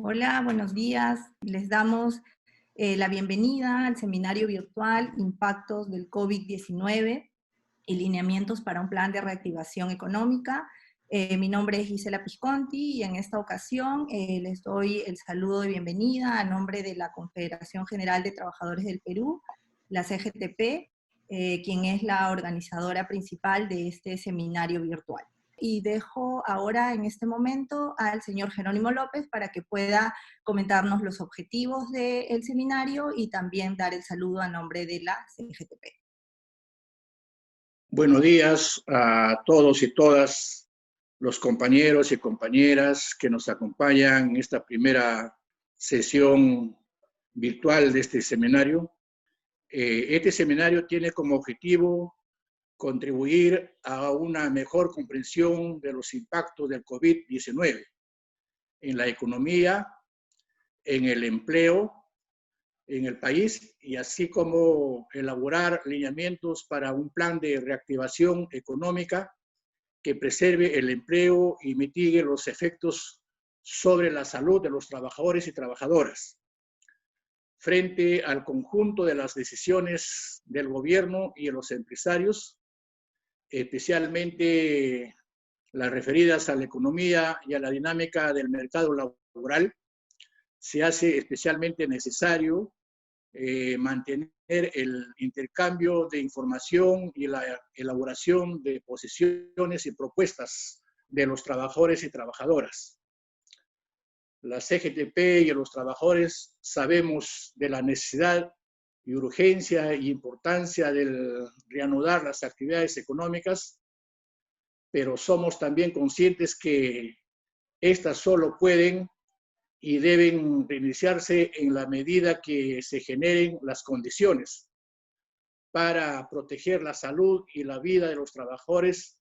Hola, buenos días. Les damos la bienvenida al seminario virtual Impactos del COVID-19 y lineamientos para un plan de reactivación económica. Mi nombre es Gisela Pisconti y en esta ocasión les doy el saludo de bienvenida a nombre de la Confederación General de Trabajadores del Perú, la CGTP, quien es la organizadora principal de este seminario virtual. Y dejo ahora en este momento al señor Jerónimo López para que pueda comentarnos los objetivos del seminario y también dar el saludo a nombre de la CGTP. Buenos días a todos y todas los compañeros y compañeras que nos acompañan en esta primera sesión virtual de este seminario. Este seminario tiene como objetivo contribuir a una mejor comprensión de los impactos del COVID-19 en la economía, en el empleo, en el país, y así como elaborar lineamientos para un plan de reactivación económica que preserve el empleo y mitigue los efectos sobre la salud de los trabajadores y trabajadoras. Frente al conjunto de las decisiones del gobierno y de los empresarios, especialmente las referidas a la economía y a la dinámica del mercado laboral, se hace especialmente necesario mantener el intercambio de información y la elaboración de posiciones y propuestas de los trabajadores y trabajadoras. La CGTP y los trabajadores sabemos de la necesidad y urgencia y importancia de reanudar las actividades económicas, pero somos también conscientes que estas solo pueden y deben reiniciarse en la medida que se generen las condiciones para proteger la salud y la vida de los trabajadores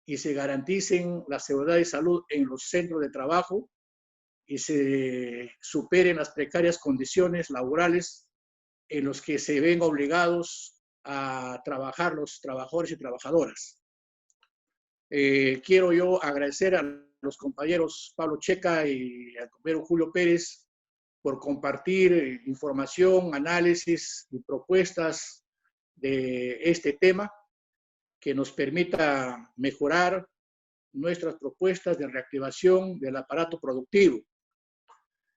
y se garanticen la seguridad y salud en los centros de trabajo y se superen las precarias condiciones laborales en los que se ven obligados a trabajar los trabajadores y trabajadoras. Quiero yo agradecer a los compañeros Pablo Checa y al compañero Julio Pérez por compartir información, análisis y propuestas de este tema que nos permita mejorar nuestras propuestas de reactivación del aparato productivo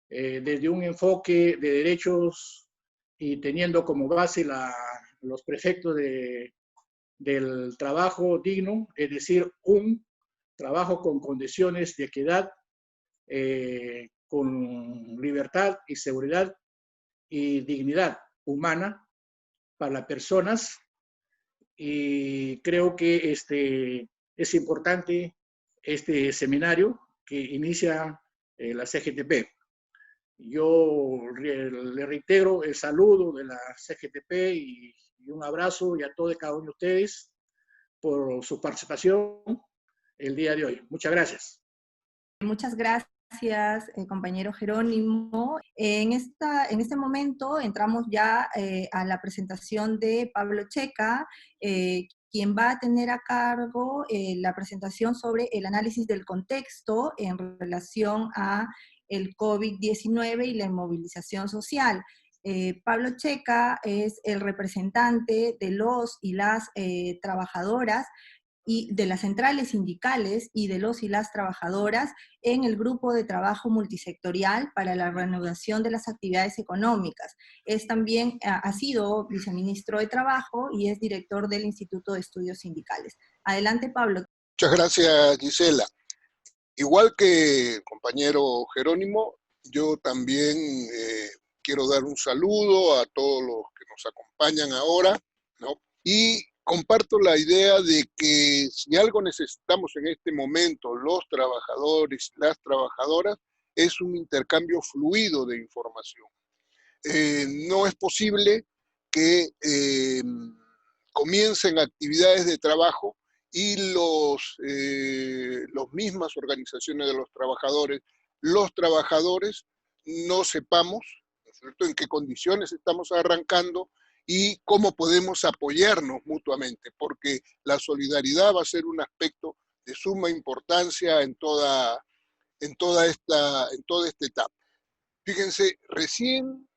desde un enfoque de derechos y teniendo como base los preceptos del trabajo digno, es decir, un trabajo con condiciones de equidad, con libertad y seguridad y dignidad humana para las personas. Y creo que es importante este seminario que inicia la CGTP. Yo le reitero el saludo de la CGTP y un abrazo y a todos y cada uno de ustedes por su participación el día de hoy. Muchas gracias. Muchas gracias, compañero Jerónimo. En este momento entramos ya a la presentación de Pablo Checa, quien va a tener a cargo la presentación sobre el análisis del contexto en relación a el COVID-19 y la inmovilización social. Pablo Checa es el representante de los y las trabajadoras y de las centrales sindicales y de los y las trabajadoras en el grupo de trabajo multisectorial para la reanudación de las actividades económicas. También ha sido viceministro de Trabajo y es director del Instituto de Estudios Sindicales. Adelante, Pablo. Muchas gracias, Gisela. Igual que el compañero Jerónimo, yo también quiero dar un saludo a todos los que nos acompañan ahora, ¿no? Y comparto la idea de que si algo necesitamos en este momento los trabajadores, las trabajadoras, es un intercambio fluido de información. No es posible que comiencen actividades de trabajo y los mismas organizaciones de los trabajadores no sepamos, ¿no es cierto?, en qué condiciones estamos arrancando y cómo podemos apoyarnos mutuamente, porque la solidaridad va a ser un aspecto de suma importancia en toda en toda esta etapa. Fíjense, recién,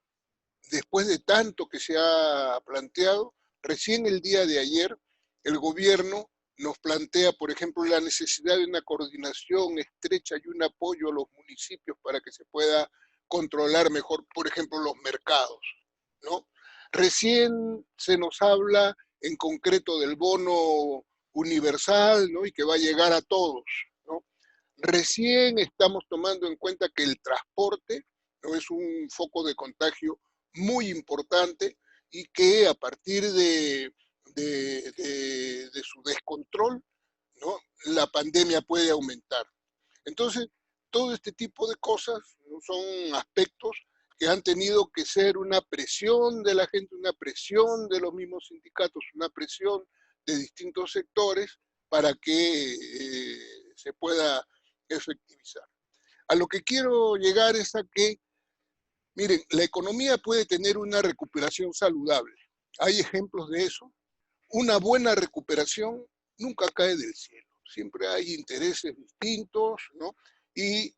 después de tanto que se ha planteado, recién el día de ayer, el gobierno nos plantea, por ejemplo, la necesidad de una coordinación estrecha y un apoyo a los municipios para que se pueda controlar mejor, por ejemplo, los mercados, ¿no? Recién se nos habla en concreto del bono universal, ¿no? Y que va a llegar a todos, ¿no? Recién estamos tomando en cuenta que el transporte, ¿no?, es un foco de contagio muy importante y que a partir de su descontrol, ¿no?, la pandemia puede aumentar. Entonces, todo este tipo de cosas, ¿no?, son aspectos que han tenido que ser una presión de la gente, una presión de los mismos sindicatos, una presión de distintos sectores para que se pueda efectivizar. A lo que quiero llegar es a que, miren, la economía puede tener una recuperación saludable. Hay ejemplos de eso. Una buena recuperación nunca cae del cielo. Siempre hay intereses distintos, ¿no? Y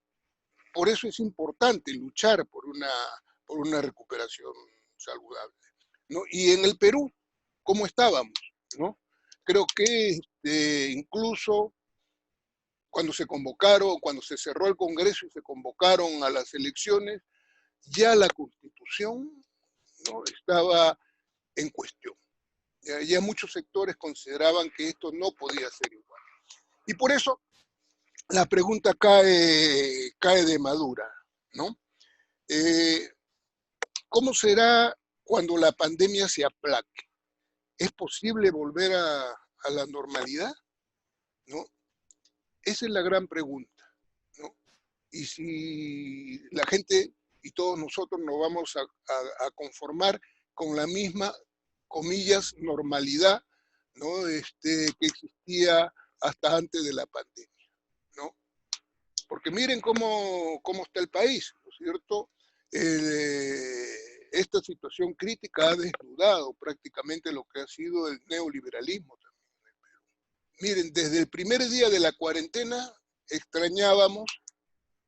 por eso es importante luchar por una recuperación saludable, ¿no? Y en el Perú, ¿cómo estábamos, no? Creo que incluso cuando se cerró el Congreso y se convocaron a las elecciones, ya la Constitución, ¿no?, estaba en cuestión. Ya muchos sectores consideraban que esto no podía ser igual. Y por eso la pregunta cae de madura, ¿no? ¿Cómo será cuando la pandemia se aplaque? ¿Es posible volver a la normalidad? ¿No? Esa es la gran pregunta, ¿no? Y si la gente y todos nosotros nos vamos a conformar con la misma, comillas, normalidad, ¿no?, que existía hasta antes de la pandemia, ¿no? Porque miren cómo está el país, ¿no es cierto? Esta situación crítica ha desnudado prácticamente lo que ha sido el neoliberalismo también en el Perú. Miren, desde el primer día de la cuarentena extrañábamos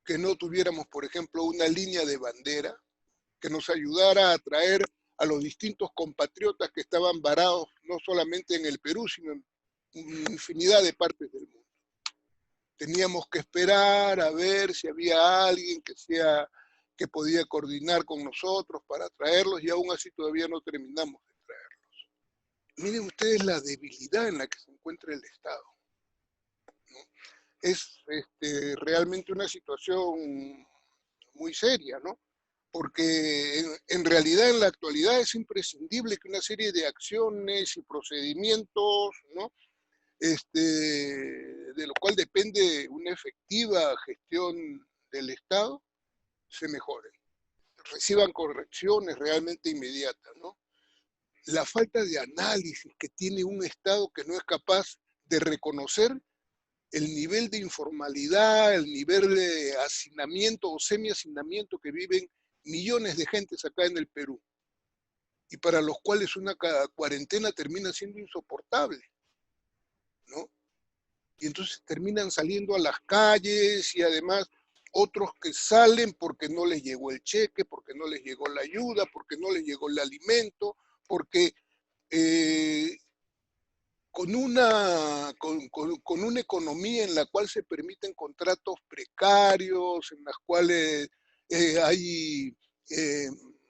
que no tuviéramos, por ejemplo, una línea de bandera que nos ayudara a atraer a los distintos compatriotas que estaban varados no solamente en el Perú, sino en infinidad de partes del mundo. Teníamos que esperar a ver si había alguien que podía coordinar con nosotros para traerlos, y aún así todavía no terminamos de traerlos. Miren ustedes la debilidad en la que se encuentra el Estado, ¿no? Es realmente una situación muy seria, ¿no? Porque en realidad en la actualidad es imprescindible que una serie de acciones y procedimientos, ¿no?, de lo cual depende una efectiva gestión del Estado, se mejoren, reciban correcciones realmente inmediatas, ¿no? La falta de análisis que tiene un Estado que no es capaz de reconocer el nivel de informalidad, el nivel de hacinamiento o semi-hacinamiento que viven millones de gentes acá en el Perú, y para los cuales una cuarentena termina siendo insoportable, ¿no? Y entonces terminan saliendo a las calles, y además otros que salen porque no les llegó el cheque, porque no les llegó la ayuda, porque no les llegó el alimento, porque con una economía en la cual se permiten contratos precarios, en las cuales hay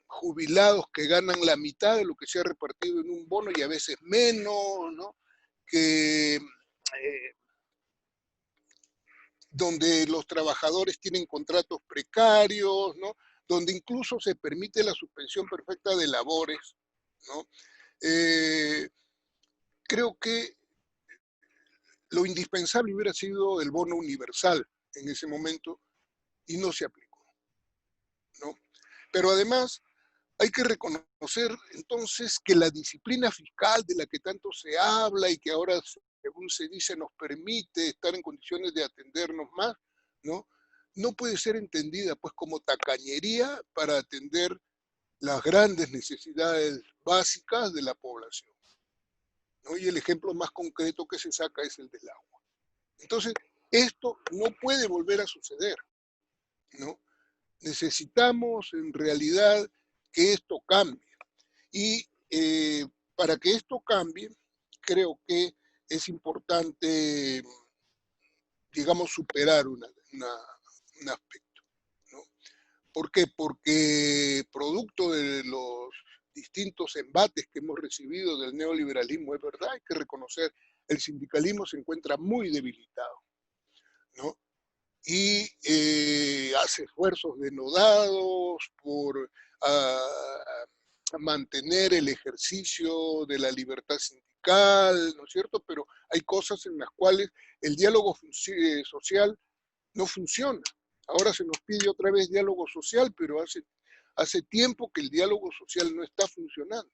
jubilados que ganan la mitad de lo que se ha repartido en un bono y a veces menos, ¿no? Donde los trabajadores tienen contratos precarios, ¿no?, donde incluso se permite la suspensión perfecta de labores, ¿no? Creo que lo indispensable hubiera sido el bono universal en ese momento y no se aplicó, ¿no? Pero además hay que reconocer entonces que la disciplina fiscal de la que tanto se habla y que ahora, según se dice, nos permite estar en condiciones de atendernos más, ¿no?, no puede ser entendida pues como tacañería para atender las grandes necesidades básicas de la población, ¿no? Y el ejemplo más concreto que se saca es el del agua. Entonces, esto no puede volver a suceder. ¿no? Necesitamos en realidad que esto cambie. Y para que esto cambie, creo que es importante, digamos, superar un aspecto, ¿no? ¿Por qué? Porque producto de los distintos embates que hemos recibido del neoliberalismo, es verdad, hay que reconocer, el sindicalismo se encuentra muy debilitado, ¿no? Y hace esfuerzos denodados por mantener el ejercicio de la libertad sindical, ¿no es cierto? Pero hay cosas en las cuales el diálogo social no funciona. Ahora se nos pide otra vez diálogo social, pero hace tiempo que el diálogo social no está funcionando,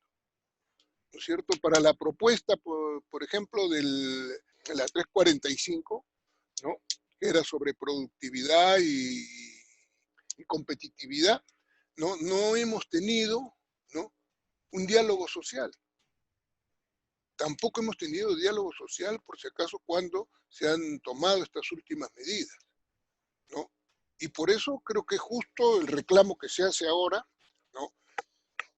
¿no es cierto? Para la propuesta, por ejemplo, de la 345, ¿no? Que era sobre productividad y competitividad, no hemos tenido, ¿no? Un diálogo social. Tampoco hemos tenido diálogo social, por si acaso, cuando se han tomado estas últimas medidas, ¿no? Y por eso creo que es justo el reclamo que se hace ahora, ¿no?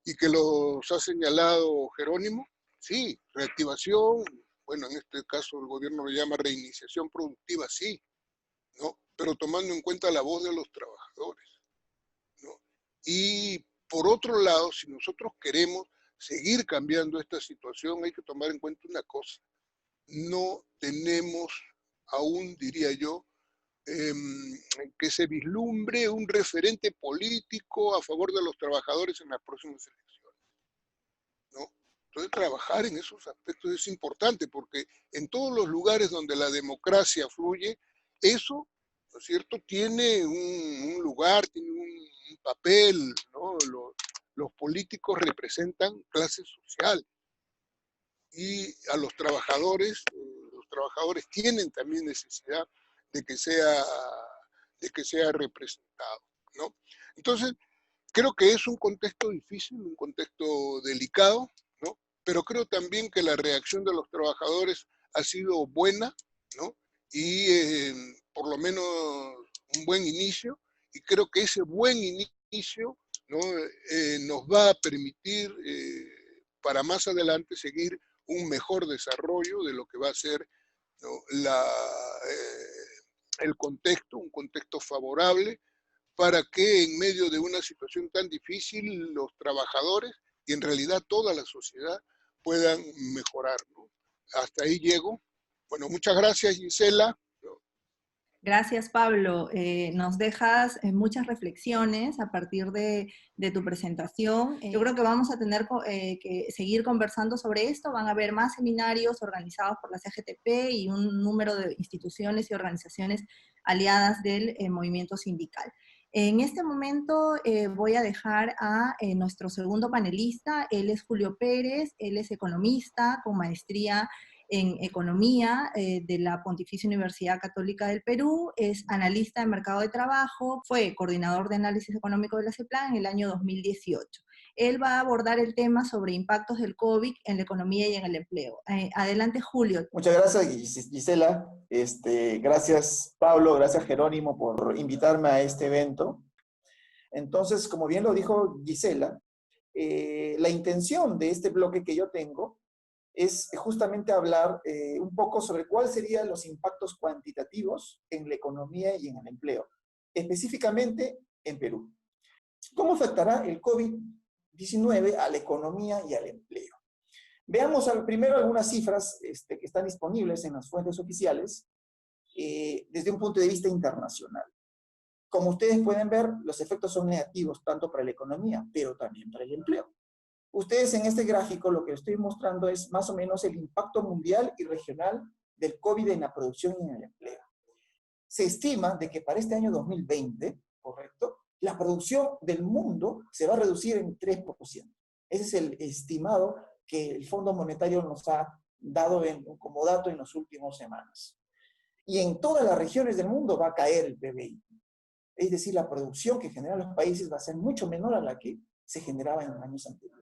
Y que los ha señalado Jerónimo, sí, reactivación, bueno, en este caso el gobierno lo llama reiniciación productiva, sí, ¿no? Pero tomando en cuenta la voz de los trabajadores, ¿no? Y por otro lado, si nosotros queremos seguir cambiando esta situación, hay que tomar en cuenta una cosa. No tenemos aún, diría yo, que se vislumbre un referente político a favor de los trabajadores en las próximas elecciones, ¿no? Entonces, trabajar en esos aspectos es importante, porque en todos los lugares donde la democracia fluye, eso, ¿no es cierto?, tiene un lugar, tiene un papel, ¿no? Los políticos representan clases sociales y a los trabajadores tienen también necesidad de que sea representado, ¿no? Entonces, creo que es un contexto difícil, un contexto delicado, ¿no? Pero creo también que la reacción de los trabajadores ha sido buena, ¿no? Y por lo menos un buen inicio, y creo que ese buen inicio, ¿no? Nos va a permitir para más adelante seguir un mejor desarrollo de lo que va a ser, ¿no? El contexto, un contexto favorable para que en medio de una situación tan difícil los trabajadores y en realidad toda la sociedad puedan mejorar, ¿no? Hasta ahí llego. Bueno, muchas gracias, Gisela. Gracias, Pablo. Nos dejas muchas reflexiones a partir de tu presentación. Yo creo que vamos a tener que seguir conversando sobre esto. Van a haber más seminarios organizados por la CGTP y un número de instituciones y organizaciones aliadas del movimiento sindical. En este momento voy a dejar a nuestro segundo panelista. Él es Julio Pérez, él es economista con maestría en Economía de la Pontificia Universidad Católica del Perú, es analista de mercado de trabajo, fue coordinador de análisis económico de la CEPLAN en el año 2018. Él va a abordar el tema sobre impactos del COVID en la economía y en el empleo. Adelante, Julio. Muchas gracias, Gisela. Gracias, Pablo, gracias, Jerónimo, por invitarme a este evento. Entonces, como bien lo dijo Gisela, la intención de este bloque que yo tengo es justamente hablar un poco sobre cuáles serían los impactos cuantitativos en la economía y en el empleo, específicamente en Perú. ¿Cómo afectará el COVID-19 a la economía y al empleo? Veamos primero algunas cifras que están disponibles en las fuentes oficiales desde un punto de vista internacional. Como ustedes pueden ver, los efectos son negativos tanto para la economía, pero también para el empleo. Ustedes en este gráfico lo que estoy mostrando es más o menos el impacto mundial y regional del COVID en la producción y en el empleo. Se estima de que para este año 2020, ¿correcto?, la producción del mundo se va a reducir en 3%. Ese es el estimado que el Fondo Monetario nos ha dado como dato en las últimas semanas. Y en todas las regiones del mundo va a caer el PBI. Es decir, la producción que generan los países va a ser mucho menor a la que se generaba en los años anteriores.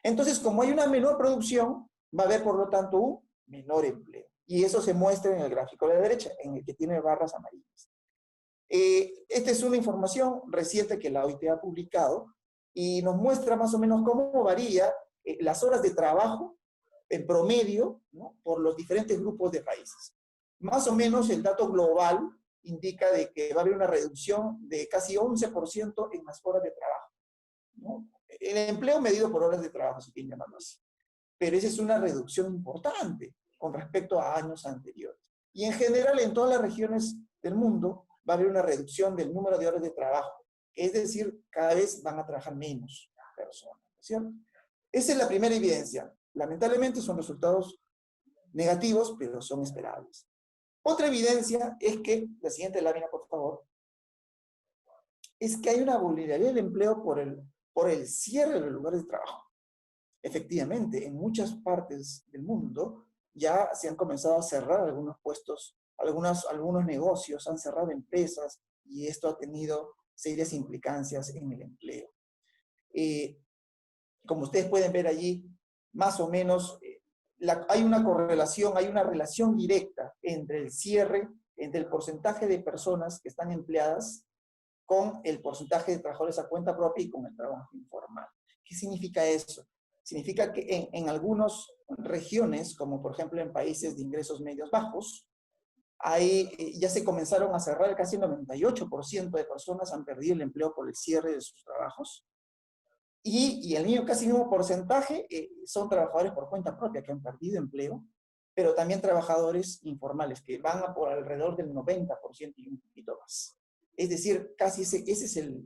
Entonces, como hay una menor producción, va a haber, por lo tanto, un menor empleo. Y eso se muestra en el gráfico de la derecha, en el que tiene barras amarillas. Esta es una información reciente que la OIT ha publicado y nos muestra más o menos cómo varía las horas de trabajo en promedio, ¿no?, por los diferentes grupos de países. Más o menos el dato global indica de que va a haber una reducción de casi 11% en las horas de trabajo, ¿no? El empleo medido por horas de trabajo, si quieren llamarlo así. Pero esa es una reducción importante con respecto a años anteriores. Y en general, en todas las regiones del mundo, va a haber una reducción del número de horas de trabajo. Es decir, cada vez van a trabajar menos personas, ¿cierto? Esa es la primera evidencia. Lamentablemente son resultados negativos, pero son esperables. Otra evidencia es que, la siguiente lámina, por favor, es que hay una vulnerabilidad del empleo por el cierre de los lugares de trabajo. Efectivamente, en muchas partes del mundo ya se han comenzado a cerrar algunos puestos, algunos negocios, han cerrado empresas y esto ha tenido serias implicancias en el empleo. Como ustedes pueden ver allí, más o menos hay una correlación, hay una relación directa entre el cierre, entre el porcentaje de personas que están empleadas con el porcentaje de trabajadores a cuenta propia y con el trabajo informal. ¿Qué significa eso? Significa que en algunas regiones, como por ejemplo en países de ingresos medios bajos, ya se comenzaron a cerrar, casi el 98% de personas han perdido el empleo por el cierre de sus trabajos. Y el casi mismo porcentaje son trabajadores por cuenta propia que han perdido empleo, pero también trabajadores informales que van a por alrededor del 90% y un poquito más. Es decir, casi ese es el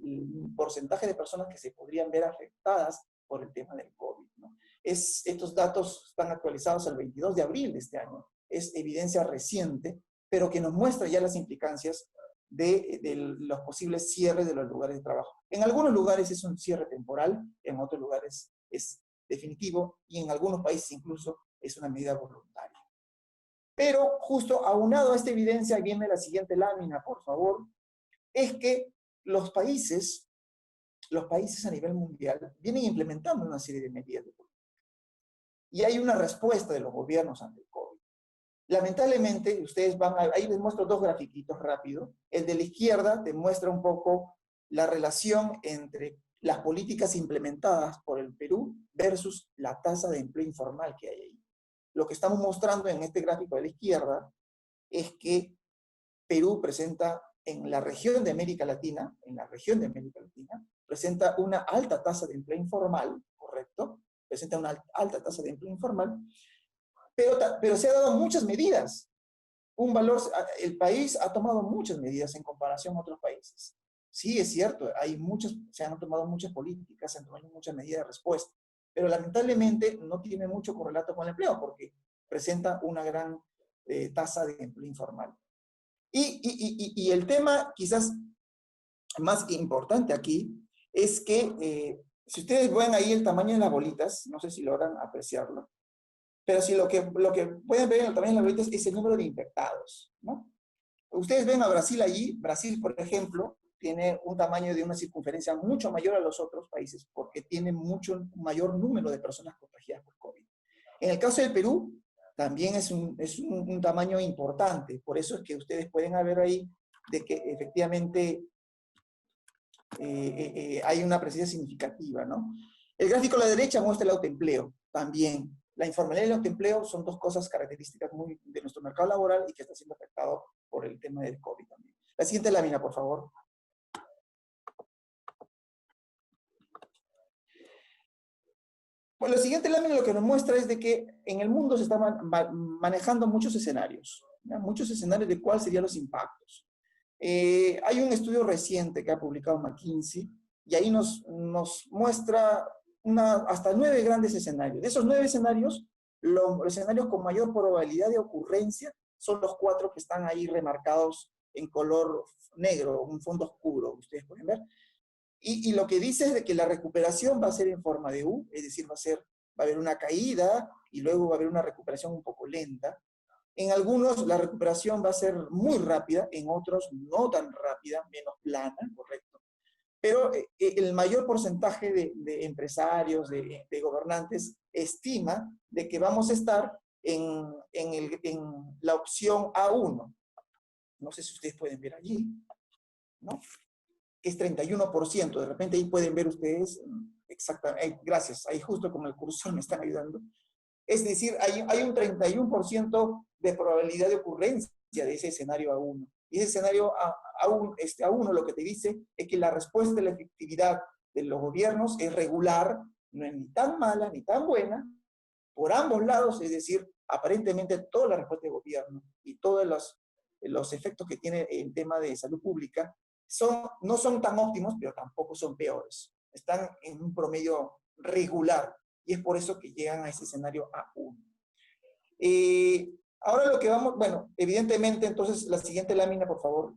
porcentaje de personas que se podrían ver afectadas por el tema del COVID, ¿no? Estos datos están actualizados el 22 de abril de este año. Es evidencia reciente, pero que nos muestra ya las implicancias de los posibles cierres de los lugares de trabajo. En algunos lugares es un cierre temporal, en otros lugares es definitivo y en algunos países incluso es una medida voluntaria. Pero justo aunado a esta evidencia viene la siguiente lámina, por favor, es que los países a nivel mundial vienen implementando una serie de medidas de política. Y hay una respuesta de los gobiernos ante el COVID. Lamentablemente, ustedes ahí les muestro dos grafiquitos rápido. El de la izquierda te muestra un poco la relación entre las políticas implementadas por el Perú versus la tasa de empleo informal que hay ahí. Lo que estamos mostrando en este gráfico de la izquierda es que Perú presenta en la región de América Latina, presenta una alta tasa de empleo informal, ¿correcto? Presenta una alta tasa de empleo informal, pero se han dado muchas medidas. El país ha tomado muchas medidas en comparación a otros países. Sí, es cierto, se han tomado muchas políticas, se han tomado muchas medidas de respuesta, pero lamentablemente no tiene mucho correlato con el empleo, porque presenta una gran tasa de empleo informal. Y el tema quizás más importante aquí es que, si ustedes ven ahí el tamaño de las bolitas, no sé si logran apreciarlo, pero si lo que pueden ver en el tamaño de las bolitas es el número de infectados, ¿no? Ustedes ven a Brasil allí. Brasil, por ejemplo, tiene un tamaño de una circunferencia mucho mayor a los otros países porque tiene mucho mayor número de personas contagiadas por COVID. En el caso del Perú, también es un tamaño importante. Por eso es que ustedes pueden ver ahí de que efectivamente hay una presencia significativa, ¿no? El gráfico a la derecha muestra el autoempleo también. La informalidad y el autoempleo son dos cosas características muy de nuestro mercado laboral y que está siendo afectado por el tema del COVID también. La siguiente lámina, por favor. Bueno, la siguiente lámina lo que nos muestra es de que en el mundo se están manejando muchos escenarios, ¿ya? Muchos escenarios de cuáles serían los impactos. Hay un estudio reciente que ha publicado McKinsey y ahí nos muestra hasta 9 grandes escenarios. De esos 9 escenarios, los escenarios con mayor probabilidad de ocurrencia son los 4 que están ahí remarcados en color negro, un fondo oscuro, ustedes pueden ver. Y lo que dice es de que la recuperación va a ser en forma de U, es decir, va a haber una caída y luego va a haber una recuperación un poco lenta. En algunos la recuperación va a ser muy rápida, en otros no tan rápida, menos plana, correcto. Pero el mayor porcentaje de empresarios, de gobernantes, estima de que vamos a estar en la opción A1. No sé si ustedes pueden ver allí. ¿no? Que es 31%. De repente ahí pueden ver ustedes, exactamente, gracias, ahí justo con el cursor me están ayudando. Es decir, hay un 31% de probabilidad de ocurrencia de ese escenario A1. Y ese escenario A1 lo que te dice es que la respuesta de la efectividad de los gobiernos es regular, no es ni tan mala ni tan buena, por ambos lados, es decir, aparentemente toda la respuesta del gobierno y todos los efectos que tiene en tema de salud pública no son tan óptimos, pero tampoco son peores. Están en un promedio regular y es por eso que llegan a ese escenario A1. Ahora lo que vamos, bueno, evidentemente, entonces la siguiente lámina, por favor.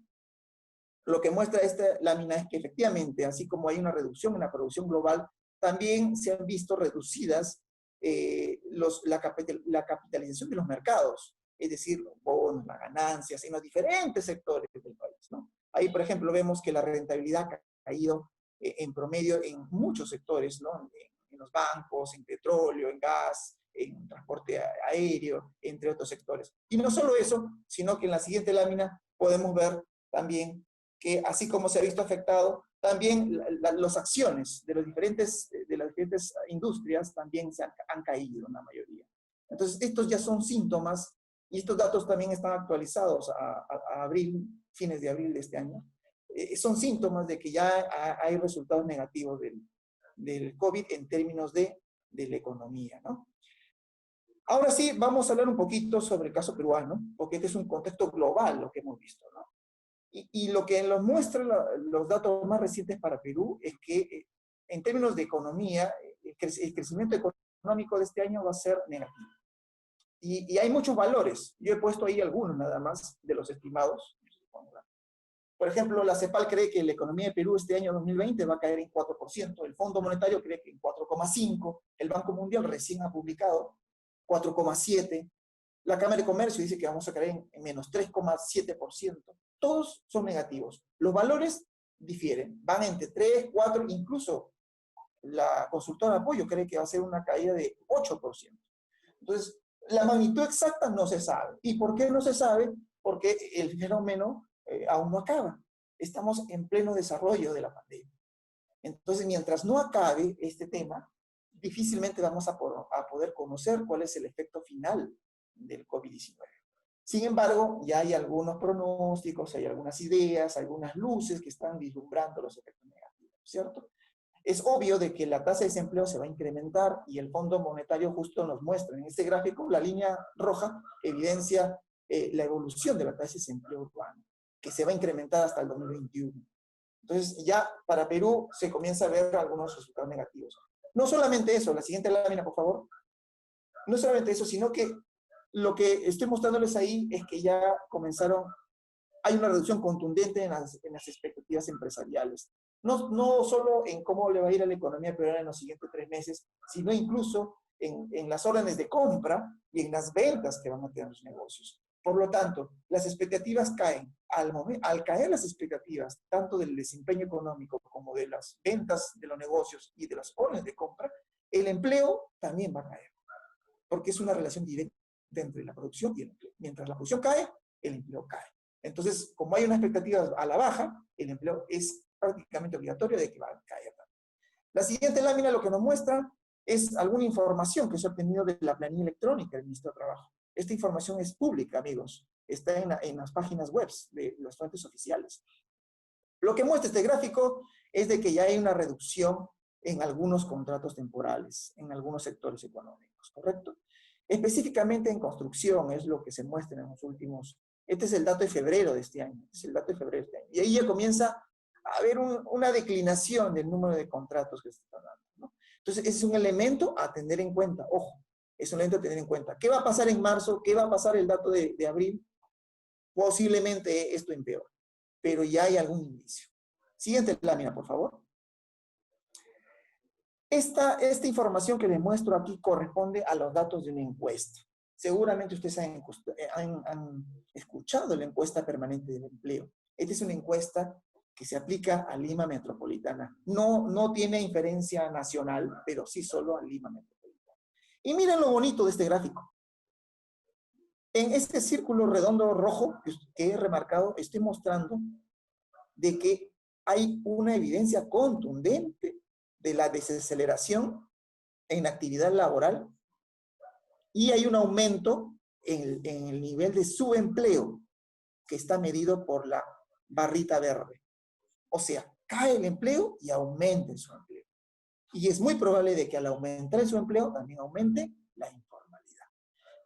Lo que muestra esta lámina es que efectivamente, así como hay una reducción en la producción global, también se han visto reducidas la capitalización de los mercados, es decir, los bonos, las ganancias en los diferentes sectores del país, ¿no? Ahí, por ejemplo, vemos que la rentabilidad ha caído en promedio en muchos sectores, ¿no? En los bancos, en petróleo, en gas, en transporte aéreo, entre otros sectores. Y no solo eso, sino que en la siguiente lámina podemos ver también que así como se ha visto afectado, también las acciones de las diferentes industrias también han caído en la mayoría. Entonces, estos ya son síntomas, y estos datos también están actualizados a abril, fines de abril de este año. Son síntomas de que ya hay resultados negativos del COVID en términos de la economía, ¿no? Ahora sí, vamos a hablar un poquito sobre el caso peruano, porque este es un contexto global lo que hemos visto, ¿no? Y lo que nos muestra los datos más recientes para Perú es que en términos de economía, el crecimiento económico de este año va a ser negativo. Y hay muchos valores. Yo he puesto ahí algunos nada más de los estimados. Por ejemplo, la CEPAL cree que la economía de Perú este año 2020 va a caer en 4%. El Fondo Monetario cree que en 4,5%. El Banco Mundial recién ha publicado 4,7%. La Cámara de Comercio dice que vamos a caer en menos 3,7%. Todos son negativos. Los valores difieren. Van entre 3, 4, incluso la consultora de apoyo cree que va a ser una caída de 8%. Entonces, la magnitud exacta no se sabe. ¿Y por qué no se sabe? Porque el fenómeno aún no acaba. Estamos en pleno desarrollo de la pandemia. Entonces, mientras no acabe este tema, difícilmente vamos a poder conocer cuál es el efecto final del COVID-19. Sin embargo, ya hay algunos pronósticos, hay algunas ideas, algunas luces que están vislumbrando los efectos negativos, ¿cierto? Es obvio de que la tasa de desempleo se va a incrementar y el Fondo Monetario justo nos muestra en este gráfico, la línea roja evidencia la evolución de la tasa de desempleo urbano, que se va a incrementar hasta el 2021. Entonces ya para Perú se comienza a ver algunos resultados negativos. No solamente eso, la siguiente lámina, por favor. No solamente eso, sino que lo que estoy mostrándoles ahí es que ya hay una reducción contundente en las expectativas empresariales. No solo en cómo le va a ir a la economía peruana en los siguientes 3 meses, sino incluso en las órdenes de compra y en las ventas que van a tener los negocios. Por lo tanto, las expectativas caen. Al caer las expectativas, tanto del desempeño económico como de las ventas de los negocios y de las órdenes de compra, el empleo también va a caer. Porque es una relación directa entre la producción y el empleo. Mientras la producción cae, el empleo cae. Entonces, como hay una expectativa a la baja, el empleo es prácticamente obligatorio de que va a caer. La siguiente lámina lo que nos muestra es alguna información que se ha obtenido de la planilla electrónica del Ministerio de Trabajo. Esta información es pública, amigos. Está en las páginas web de las fuentes oficiales. Lo que muestra este gráfico es de que ya hay una reducción en algunos contratos temporales, en algunos sectores económicos, ¿correcto? Específicamente en construcción es lo que se muestra en los últimos. Este es el dato de febrero de este año. Y ahí ya comienza a haber una declinación del número de contratos que se están dando, ¿no? Entonces, ese es un elemento a tener en cuenta. Ojo, es un elemento a tener en cuenta. ¿Qué va a pasar en marzo? ¿Qué va a pasar el dato de abril? Posiblemente esto empeore, pero ya hay algún indicio. Siguiente lámina, por favor. Esta información que les muestro aquí corresponde a los datos de una encuesta. Seguramente ustedes han escuchado la encuesta permanente del empleo. Esta es una encuesta que se aplica a Lima Metropolitana. No tiene inferencia nacional, pero sí solo a Lima Metropolitana. Y miren lo bonito de este gráfico. En este círculo redondo rojo que he remarcado, estoy mostrando de que hay una evidencia contundente de la desaceleración en la actividad laboral y hay un aumento en el nivel de subempleo que está medido por la barrita verde. O sea, cae el empleo y aumenta el subempleo. Y es muy probable de que al aumentar el subempleo también aumente la informalidad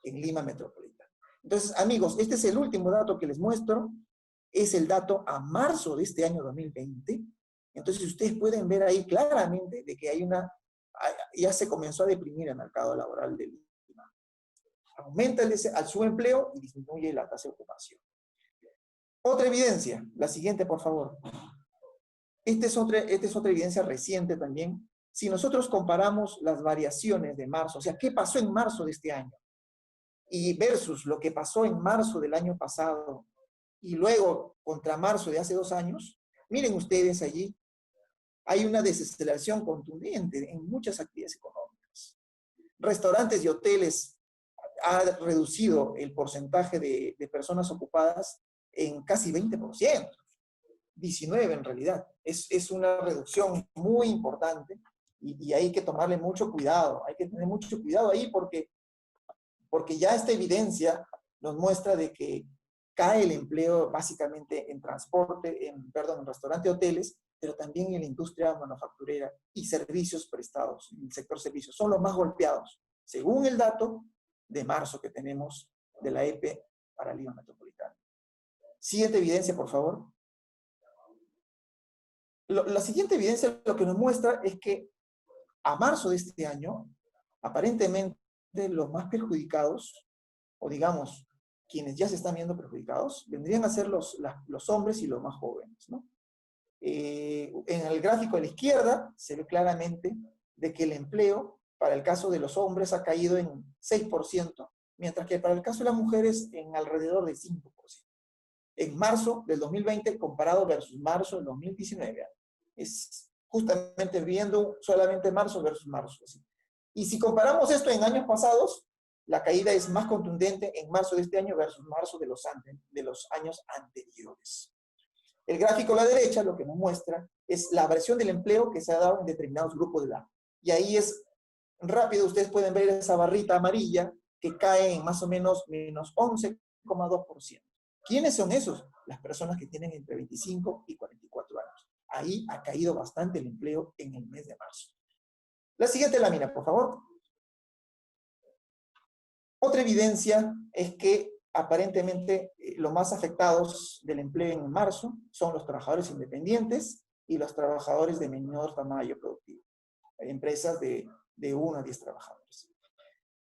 en Lima metropolitana. Entonces, amigos, este es el último dato que les muestro. Es el dato a marzo de este año 2020. Entonces, ustedes pueden ver ahí claramente de que ya se comenzó a deprimir el mercado laboral de Lima. Aumenta el subempleo y disminuye la tasa de ocupación. Otra evidencia, la siguiente, por favor. Esta es otra evidencia reciente también. Si nosotros comparamos las variaciones de marzo, o sea, ¿qué pasó en marzo de este año? Y versus lo que pasó en marzo del año pasado, y luego contra marzo de hace 2 años, miren ustedes allí, hay una desaceleración contundente en muchas actividades económicas. Restaurantes y hoteles ha reducido el porcentaje de personas ocupadas en casi 20%, 19% en realidad. Es una reducción muy importante y hay que tomarle mucho cuidado, hay que tener mucho cuidado ahí porque ya esta evidencia nos muestra de que cae el empleo básicamente en transporte, en restaurante y hoteles, pero también en la industria manufacturera y servicios prestados, en el sector servicios. Son los más golpeados, según el dato de marzo que tenemos de la EPE para Lima Metropolitana. Siguiente evidencia, por favor. La siguiente evidencia lo que nos muestra es que a marzo de este año, aparentemente los más perjudicados, o digamos, quienes ya se están viendo perjudicados, vendrían a ser los hombres y los más jóvenes, ¿no? En el gráfico de la izquierda se ve claramente de que el empleo para el caso de los hombres ha caído en 6%, mientras que para el caso de las mujeres en alrededor de 5%. En marzo del 2020 comparado versus marzo del 2019. Es justamente viendo solamente marzo versus marzo. ¿Sí? Y si comparamos esto en años pasados, la caída es más contundente en marzo de este año versus marzo de los años anteriores. El gráfico a la derecha lo que nos muestra es la variación del empleo que se ha dado en determinados grupos de edad. Y ahí es rápido, ustedes pueden ver esa barrita amarilla que cae en más o menos menos 11,2%. ¿Quiénes son esos? Las personas que tienen entre 25 y 44 años. Ahí ha caído bastante el empleo en el mes de marzo. La siguiente lámina, por favor. Otra evidencia es que aparentemente los más afectados del empleo en marzo son los trabajadores independientes y los trabajadores de menor tamaño productivo. Hay empresas de 1 a 10 trabajadores.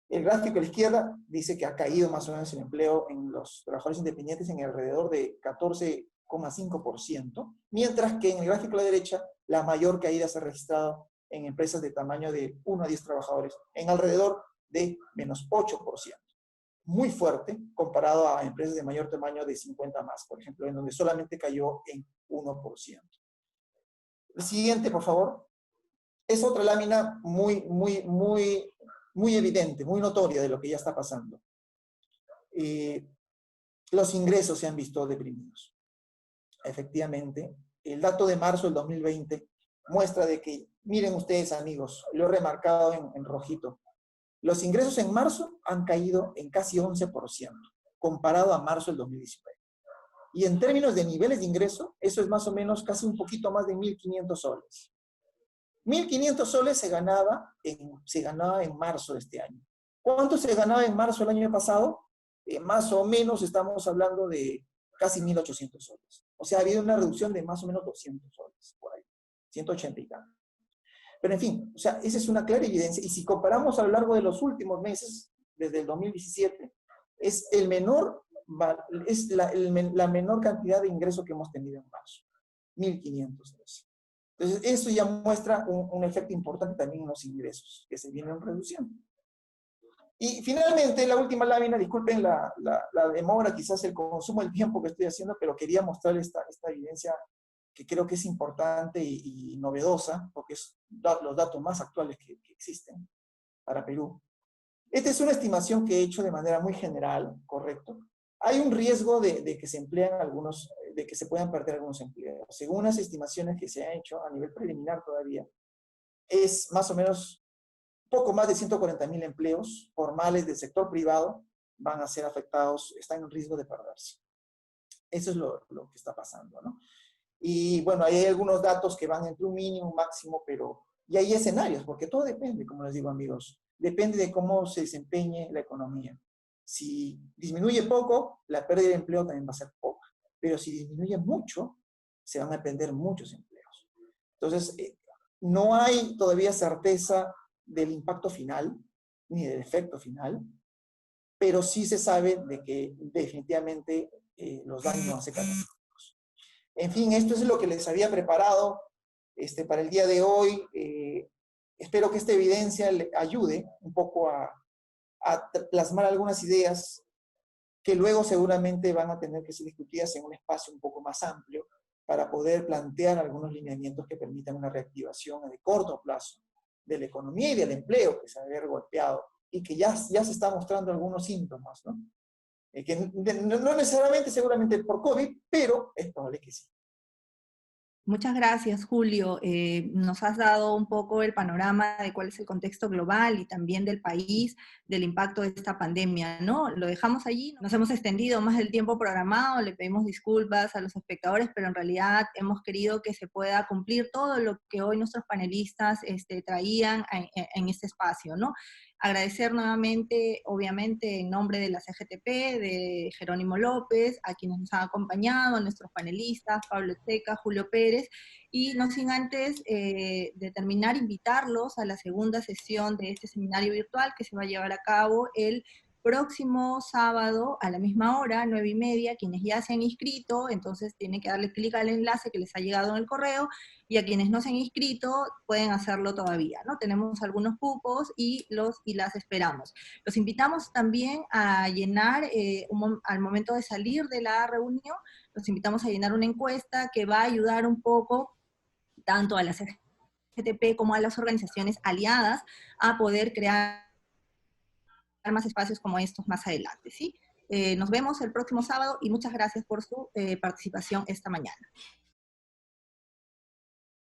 El gráfico a la izquierda dice que ha caído más o menos el empleo en los trabajadores independientes en alrededor de 14,5%, mientras que en el gráfico a la derecha la mayor caída se ha registrado en empresas de tamaño de 1 a 10 trabajadores, en alrededor de menos 8%. Muy fuerte comparado a empresas de mayor tamaño de 50 más, por ejemplo, en donde solamente cayó en 1%. El siguiente, por favor. Es otra lámina muy evidente, muy notoria de lo que ya está pasando. Los ingresos se han visto deprimidos. Efectivamente, el dato de marzo del 2020 muestra de que, miren ustedes amigos, lo he remarcado en rojito, los ingresos en marzo han caído en casi 11%, comparado a marzo del 2019. Y en términos de niveles de ingreso, eso es más o menos casi un poquito más de 1.500 soles. 1.500 soles se ganaba en marzo de este año. ¿Cuánto se ganaba en marzo del año pasado? Más o menos estamos hablando de casi 1.800 soles. O sea, ha habido una reducción de más o menos 200 soles por ahí, 180 y tanto. Pero en fin, o sea, esa es una clara evidencia. Y si comparamos a lo largo de los últimos meses, desde el 2017, es la menor cantidad de ingreso que hemos tenido en marzo. 1.500 soles. Entonces, eso ya muestra un efecto importante también en los ingresos, que se vienen reduciendo. Y finalmente, la última lámina, disculpen la demora, quizás el consumo del tiempo que estoy haciendo, pero quería mostrar esta evidencia que creo que es importante y novedosa, porque es los datos más actuales que existen para Perú. Esta es una estimación que he hecho de manera muy general, correcto. Hay un riesgo de que se emplean algunos de que se puedan perder algunos empleos. Según las estimaciones que se han hecho a nivel preliminar todavía, es más o menos poco más de 140.000 empleos formales del sector privado van a ser afectados, están en riesgo de perderse. Eso es lo que está pasando, ¿no? Y bueno, ahí hay algunos datos que van entre un mínimo, un máximo, pero y hay escenarios, porque todo depende, como les digo, amigos, depende de cómo se desempeñe la economía. Si disminuye poco, la pérdida de empleo también va a ser poca, pero si disminuye mucho, se van a perder muchos empleos. Entonces, no hay todavía certeza del impacto final, ni del efecto final, pero sí se sabe de que definitivamente los daños van a ser catastróficos. En fin, esto es lo que les había preparado para el día de hoy. Espero que esta evidencia le ayude un poco a plasmar algunas ideas que luego seguramente van a tener que ser discutidas en un espacio un poco más amplio para poder plantear algunos lineamientos que permitan una reactivación de corto plazo de la economía y del empleo que se ha ver golpeado y que ya se están mostrando algunos síntomas, ¿no? Que no necesariamente seguramente por COVID, pero es probable que sí. Muchas gracias, Julio. Nos has dado un poco el panorama de cuál es el contexto global y también del país, del impacto de esta pandemia, ¿no? Lo dejamos allí, nos hemos extendido más del tiempo programado, le pedimos disculpas a los espectadores, pero en realidad hemos querido que se pueda cumplir todo lo que hoy nuestros panelistas traían en este espacio, ¿no? Agradecer nuevamente, obviamente, en nombre de la CGTP, de Jerónimo López, a quienes nos han acompañado, a nuestros panelistas, Pablo Checa, Julio Pérez, y no sin antes de terminar, invitarlos a la segunda sesión de este seminario virtual que se va a llevar a cabo el próximo sábado a la misma hora, 9:30, quienes ya se han inscrito, entonces tienen que darle clic al enlace que les ha llegado en el correo, y a quienes no se han inscrito pueden hacerlo todavía, ¿no? Tenemos algunos cupos y las esperamos. Los invitamos también a llenar, al momento de salir de la reunión, los invitamos a llenar una encuesta que va a ayudar un poco tanto a la CGTP como a las organizaciones aliadas a poder crear más espacios como estos más adelante, ¿sí? Nos vemos el próximo sábado y muchas gracias por su participación esta mañana.